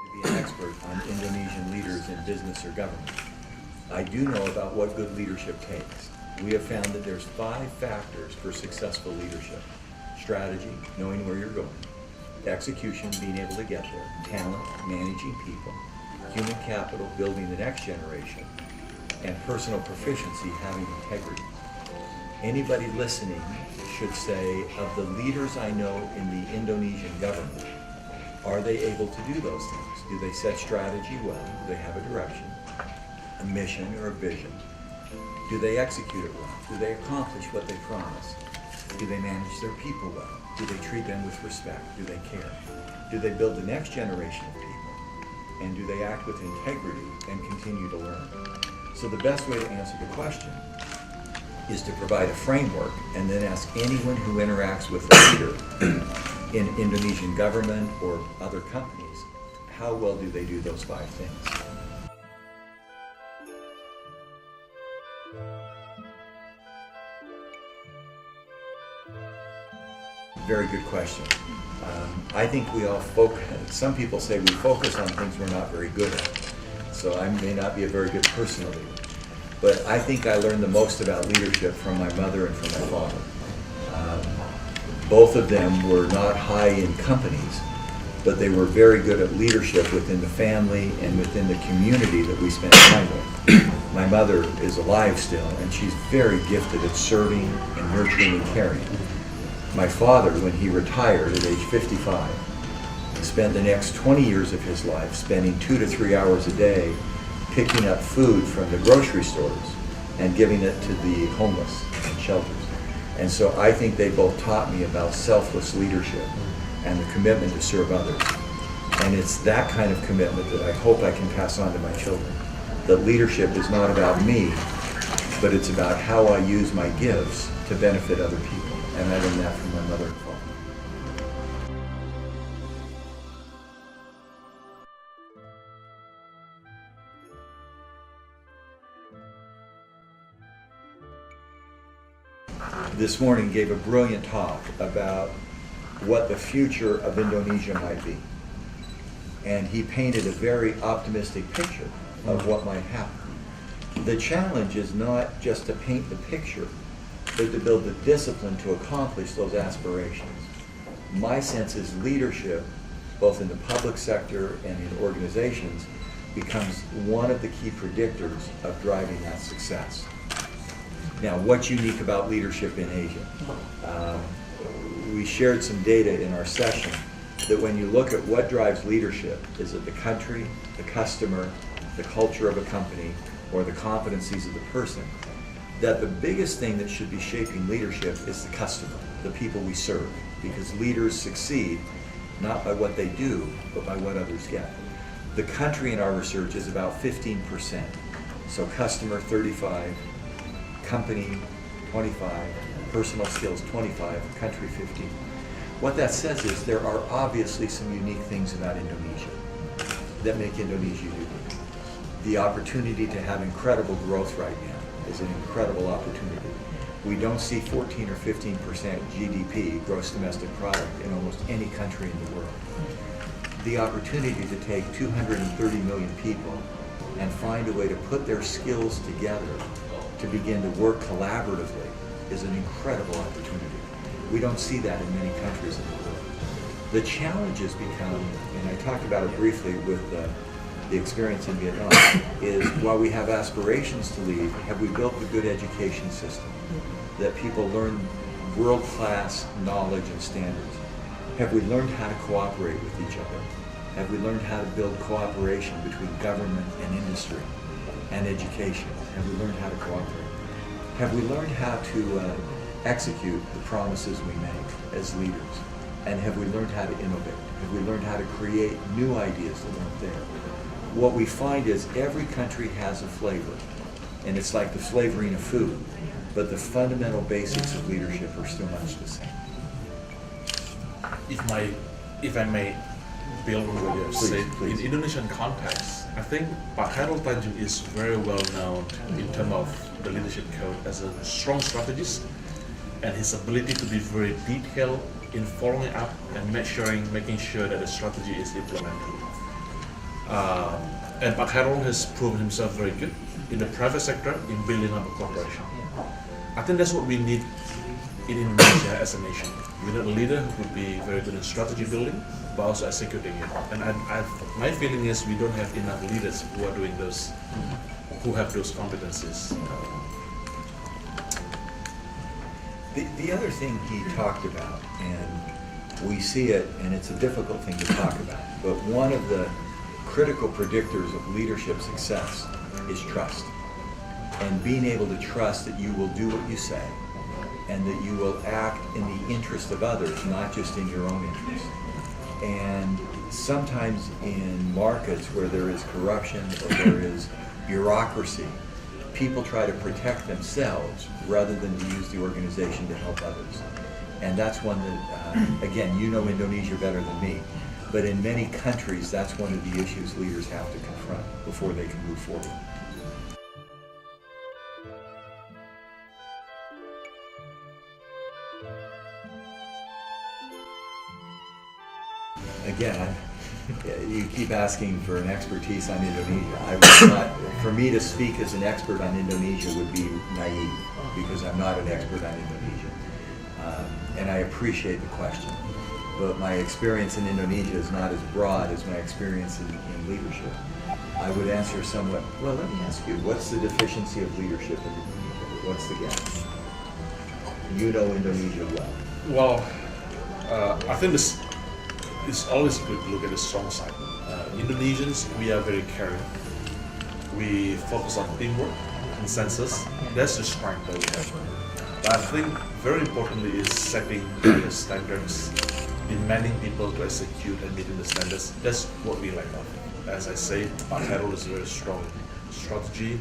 To be an expert on Indonesian leaders in business or government. I do know about what good leadership takes. We have found that there's 5 factors for successful leadership. Strategy, knowing where you're going. Execution, being able to get there. Talent, managing people. Human capital, building the next generation. And personal proficiency, having integrity. Anybody listening should say, of the leaders I know in the Indonesian government, are they able to do those things? Do they set strategy well? Do they have a direction, a mission, or a vision? Do they execute it well? Do they accomplish what they promise? Do they manage their people well? Do they treat them with respect? Do they care? Do they build the next generation of people? And do they act with integrity and continue to learn? So the best way to answer the question is to provide a framework and then ask anyone who interacts with a leader in Indonesian government or other companies, how well do they do those 5 things? Very good question. I think we all focus, some people say we focus on things we're not very good at. So I may not be a very good personal leader. But I think I learned the most about leadership from my mother and from my father. Both of them were not high in companies, but they were very good at leadership within the family and within the community that we spent time with. My mother is alive still, and she's very gifted at serving and nurturing and caring. My father, when he retired at age 55, spent the next 20 years of his life spending 2 to 3 hours a day picking up food from the grocery stores and giving it to the homeless and shelters. And so I think they both taught me about selfless leadership and the commitment to serve others. And it's that kind of commitment that I hope I can pass on to my children. That leadership is not about me, but it's about how I use my gifts to benefit other people. And I learned that from my mother and father. This morning gave a brilliant talk about what the future of Indonesia might be. And he painted a very optimistic picture of what might happen. The challenge is not just to paint the picture, but to build the discipline to accomplish those aspirations. My sense is leadership, both in the public sector and in organizations, becomes one of the key predictors of driving that success. Now, what's unique about leadership in Asia? We shared some data in our session that when you look at what drives leadership, is it the country, the customer, the culture of a company, or the competencies of the person, that the biggest thing that should be shaping leadership is the customer, the people we serve, because leaders succeed not by what they do, but by what others get. The country in our research is about 15%, so customer 35, company 25, personal skills 25, country 15. What that says is there are obviously some unique things about Indonesia that make Indonesia unique. The opportunity to have incredible growth right now is an incredible opportunity. We don't see 14 or 15% GDP, gross domestic product, in almost any country in the world. The opportunity to take 230 million people and find a way to put their skills together to begin to work collaboratively is an incredible opportunity. We don't see that in many countries in the world. The challenges become, and I talked about it briefly with the experience in Vietnam, is while we have aspirations to lead, have we built a good education system that people learn world-class knowledge and standards? Have we learned how to cooperate with each other? Have we learned how to build cooperation between government and industry and education? Have we learned how to cooperate? Have we learned how to execute the promises we make as leaders? And have we learned how to innovate? Have we learned how to create new ideas that weren't there? What we find is every country has a flavor, and it's like the flavoring of food, but the fundamental basics of leadership are still much the same. If I may build on what you have said, please. in Indonesian context, I think Pak Hairul Tanjung is very well known in terms of the leadership code as a strong strategist, and his ability to be very detailed in following up and making sure that the strategy is implemented. And Park Harold has proven himself very good in the private sector in building up a corporation. I think that's what we need in Indonesia as a nation. We need a leader who would be very good in strategy building, but also executing it. And my feeling is we don't have enough leaders who are doing those, who have those competencies. The other thing he talked about, and we see it, and it's a difficult thing to talk about, but one of the critical predictors of leadership success is trust. And being able to trust that you will do what you say, and that you will act in the interest of others, not just in your own interest. And sometimes in markets where there is corruption or there is bureaucracy, people try to protect themselves rather than to use the organization to help others. And that's one that, again, you know Indonesia better than me, but in many countries, that's one of the issues leaders have to confront before they can move forward. Again, you keep asking for an expertise on Indonesia. I would not, for me to speak as an expert on Indonesia would be naive, because I'm not an expert on Indonesia. And I appreciate the question, but my experience in Indonesia is not as broad as my experience in leadership. I would answer somewhat, well, let me ask you, what's the deficiency of leadership in Indonesia? What's the gap? You know Indonesia well. Well, I think it's always good to look at the strong side. Indonesians, we are very caring. We focus on teamwork, consensus. That's the strength that we have. But I think very importantly is setting the standards, demanding people to execute and meeting the standards. That's what we like of. As I say, Park Harold is a very strong strategy,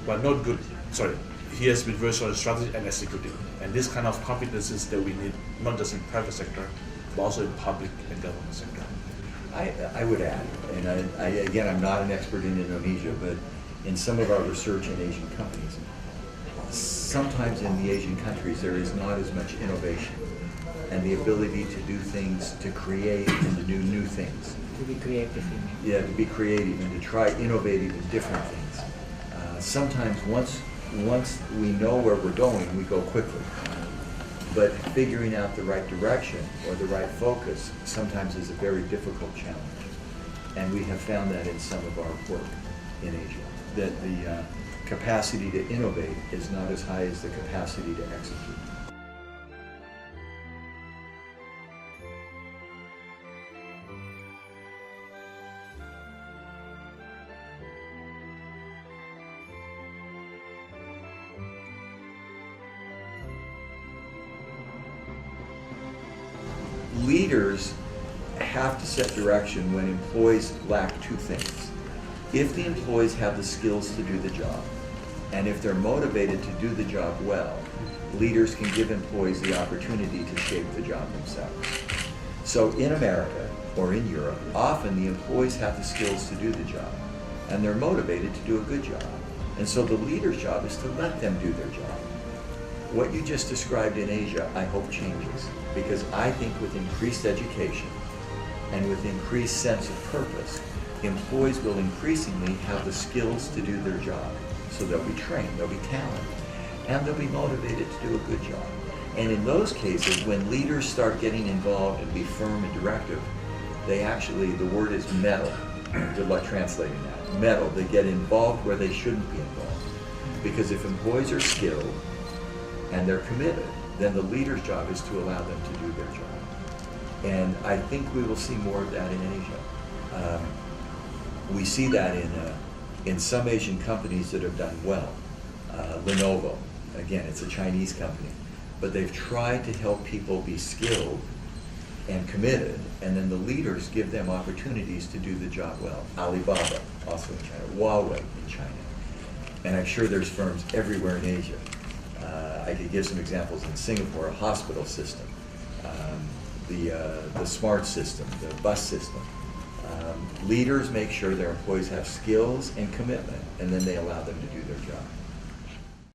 but not good. Sorry, he has been very strong in strategy and executing. And this kind of competencies that we need, not just in private sector, but also in public and government sector. I would add, and again, I'm not an expert in Indonesia, but in some of our research in Asian companies, sometimes in the Asian countries there is not as much innovation and the ability to do things, to create and to do new things. To be creative. Yeah, to be creative and to try innovative and different things. Sometimes once we know where we're going, we go quickly. But figuring out the right direction or the right focus sometimes is a very difficult challenge. And we have found that in some of our work in Asia, that the capacity to innovate is not as high as the capacity to execute. Leaders have to set direction when employees lack two things. If the employees have the skills to do the job, and if they're motivated to do the job well, leaders can give employees the opportunity to shape the job themselves. So in America or in Europe, often the employees have the skills to do the job, and they're motivated to do a good job. And so the leader's job is to let them do their job. What you just described in Asia, I hope changes, because I think with increased education and with increased sense of purpose, employees will increasingly have the skills to do their job. So they'll be trained, they'll be talented, and they'll be motivated to do a good job. And in those cases, when leaders start getting involved and be firm and directive, they actually, the word is meddle. Good luck translating that. Meddle, they get involved where they shouldn't be involved. Because if employees are skilled, and they're committed, then the leader's job is to allow them to do their job. And I think we will see more of that in Asia. We see that in some Asian companies that have done well. Lenovo, again, it's a Chinese company, but they've tried to help people be skilled and committed, and then the leaders give them opportunities to do the job well. Alibaba, also in China, Huawei in China. And I'm sure there's firms everywhere in Asia. I could give some examples in Singapore, a hospital system, the smart system, the bus system. Leaders make sure their employees have skills and commitment, and then they allow them to do their job.